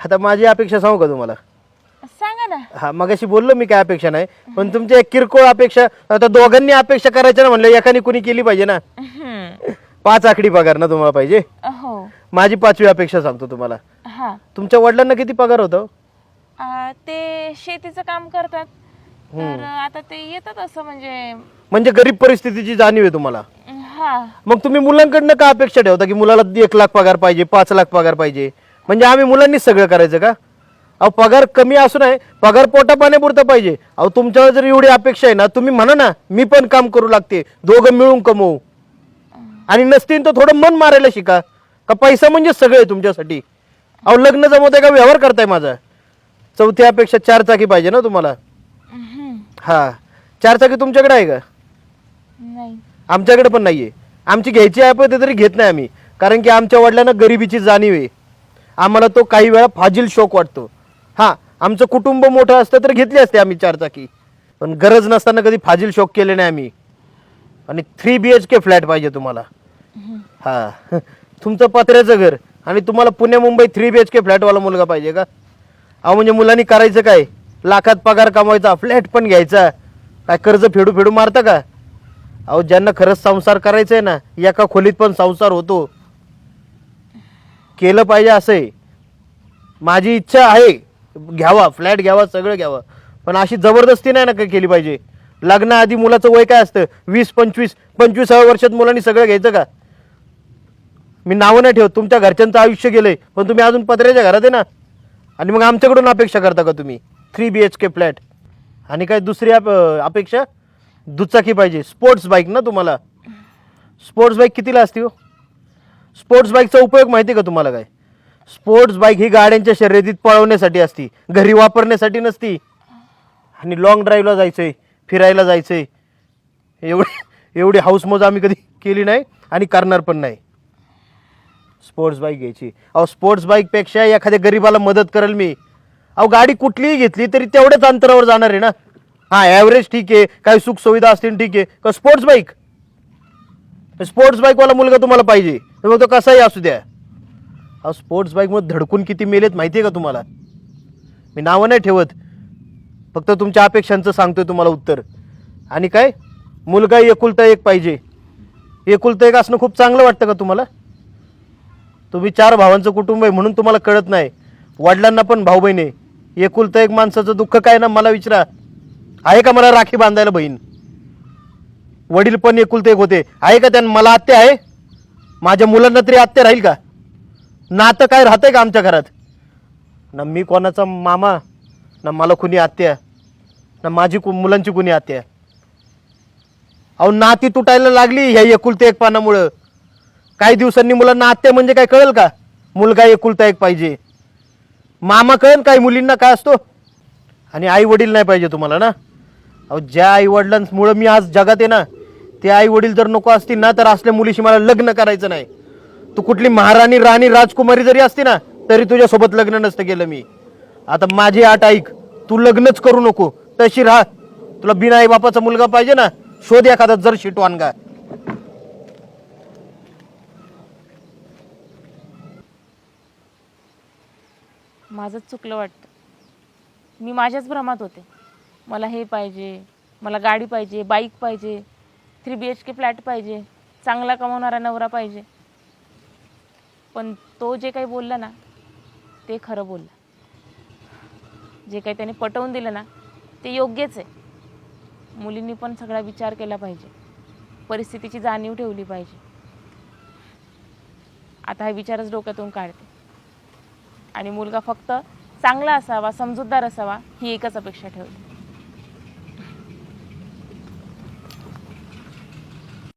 आता माझी अपेक्षा सांगू का तुम्हाला? सांगा ना. हा, मगाशी बोललो मी काय अपेक्षा नाही, पण तुमच्या एक किरकोळ अपेक्षा, आता दोघांनी अपेक्षा करायच्या ना म्हणलं, एकाने कुणी केली पाहिजे ना. 5 आकडी पगार ना तुम्हाला पाहिजे. हो. माझी 5वी अपेक्षा सांगतो तुम्हाला. हा. तुमच्या वडिलांना किती पगार होतो? ते शेतीचं काम करतात, तर आता ते येतात असं म्हणजे गरीब परिस्थितीची जाणीव आहे तुम्हाला. हा. मग तुम्ही मुलांकडनं का अपेक्षा ठेवता की मुलाला 1 लाख पगार पाहिजे, 5 लाख पगार पाहिजे? म्हणजे आम्ही मुलांनीच सगळं करायचं का? अहो, पगार कमी असू नये, पगार पोटा पाण्यापुरता पाहिजे. अहो, तुमच्यावर जर एवढी अपेक्षा आहे ना, तुम्ही म्हणा ना मी पण काम करू लागते, दोघं मिळून कमवू. आणि नसतील तर थोडं मन मारायला शिका. का पैसा म्हणजे सगळे तुमच्यासाठी? अहो, लग्न जमवताय का व्यवहार करताय माझा? 4थी अपेक्षा 4 चाकी पाहिजे ना तुम्हाला. हा, 4 चाकी तुमच्याकडे आहे का? नाही. आमच्याकडे पण नाहीये. आमची घ्यायची आहे पण ते तरी घेत नाही आम्ही, कारण की आमच्या वडिलांना गरिबीची जाणीव आहे. आम्हाला तो काही वेळा फाजील शौक वाटतो. हा, आमचं कुटुंब मोठं असतं तर घेतली असते आम्ही 4 चाकी, पण गरज नसताना कधी फाजील शौक केले नाही आम्ही. आणि 3 BHK फ्लॅट पाहिजे तुम्हाला. हा, तुमचं पत्र्याचं घर आणि तुम्हाला पुणे मुंबई 3 BHK फ्लॅटवाला मुलगा पाहिजे का? अहो, म्हणजे मुलांनी करायचं काय? लाखात पगार कमवायचा, फ्लॅट पण घ्यायचा, काय कर्ज फेडू फेडू मारता का? अहो, ज्यांना खरंच संसार करायचा आहे ना, एका खोलीत पण संसार होतो. केलं पाहिजे असं आहे. माझी इच्छा आहे, घ्यावा फ्लॅट, घ्यावा सगळं घ्यावं, पण अशी जबरदस्ती नाही ना केली पाहिजे. लग्नाआधी मुलाचं वय काय असतं? 20-25-25व्या वर्षात मुलांनी सगळं घ्यायचं का? मी नावं नाही ठेवत, तुमच्या घरच्यांचं आयुष्य गेलंय, पण तुम्ही अजून पत्र्याच्या घरात आहे ना. आणि मग आमच्याकडून अपेक्षा करता का तुम्ही 3 BHK फ्लॅट? आणि काय दुसरी अपेक्षा? दुचाकी पाहिजे, स्पोर्ट्स बाईक ना तुम्हाला. स्पोर्ट्स बाईक कितीला असते हो? स्पोर्ट्स बाईकचा उपयोग माहिती आहे का तुम्हाला काय? स्पोर्ट्स बाईक ही गाड्यांच्या शर्यतीत पळवण्यासाठी असती, घरी वापरण्यासाठी नसती. आणि लॉंग ड्राईव्हला जायचंय, फिरायला जायचंय, एवढी हाऊसमौज आम्ही कधी केली नाही आणि करणार पण नाही. स्पोर्ट्स बाईक घ्यायची. अहो, स्पोर्ट्स बाईकपेक्षा एखाद्या गरीबाला मदत करेल मी. अहो, गाडी कुठलीही घेतली तरी तेवढ्याच अंतरावर जाणार आहे ना. हा, ॲव्हरेज ठीक आहे, काही सुख सुविधा असतील ठीक आहे, का स्पोर्ट्स बाईक? स्पोर्ट्स बाईकवाला मुलगा तुम्हाला पाहिजे, तर मग तो कसाही असू द्या. अहो, स्पोर्ट्स बाईकमध्ये धडकून किती मेलेत माहिती आहे का तुम्हाला? मी नावं नाही ठेवत, फक्त तुमच्या अपेक्षांचं सांगतोय तुम्हाला उत्तर. आणि काय, मुलगा एकुलता एक पाहिजे. एकुलता एक असणं खूप चांगलं वाटतं का तुम्हाला? तुम्ही 4 भावांचं कुटुंब आहे म्हणून तुम्हाला कळत नाही. वडिलांना पण भाऊ बहीण आहे. एकुलता एक माणसाचं दुःख काय ना, मला विचारा. आहे का मला राखी बांधायला बहीण? वडील पण एकुलते एक होते, आहे का त्यांना? मला आत्या आहे, माझ्या मुलांना तरी आत्या राहील का? नातं काय राहतंय का आमच्या घरात? ना मी कोणाचा मामा, ना मला कुणी आत्या, ना माझी मुलांची कुणी आत्या. अहो, नाती तुटायला लागली ह्या एकुलते एक पानामुळं. काही दिवसांनी मुलांना आत्या म्हणजे काय कळेल का? मुलगा एकुलता एक पाहिजे. मामा कळेल काही मुलींना काय असतो? आणि आई वडील नाही पाहिजे तुम्हाला ना. अहो, ज्या आई वडिलांमुळे मी आज जगात आहे ना, ते आई वडील जर नको असतील ना, तर असल्या मुलीशी मला लग्न करायचं नाही. तू कुठली महाराणी, राणी, राजकुमारी जरी असती ना, तरी तुझ्यासोबत लग्न नसतं केलं मी. आता माझी अट ऐक, तू लग्नच करू नको, तशी राहा. तुला बिना आई बापाचा मुलगा पाहिजे ना, शोध एखादा जर शिटवानगा. माझंच चुकलं वाटतं. मी माझ्याच भ्रमात होते. मला हे पाहिजे, मला गाडी पाहिजे, बाईक पाहिजे, 3 BHK फ्लॅट पाहिजे, चांगला कमवणारा नवरा पाहिजे. पण तो जे काही बोलला ना, ते खरं बोलला. जे काही त्याने पटवून दिलं ना, ते योग्यच आहे. मुलींनी पण सगळा विचार केला पाहिजे, परिस्थितीची जाणीव ठेवली पाहिजे. आता हा विचारच डोक्यातून काढते. आणि मुलगा फक्त चांगला असावा, समजूतदार असावा, ही एकच अपेक्षा ठेवते.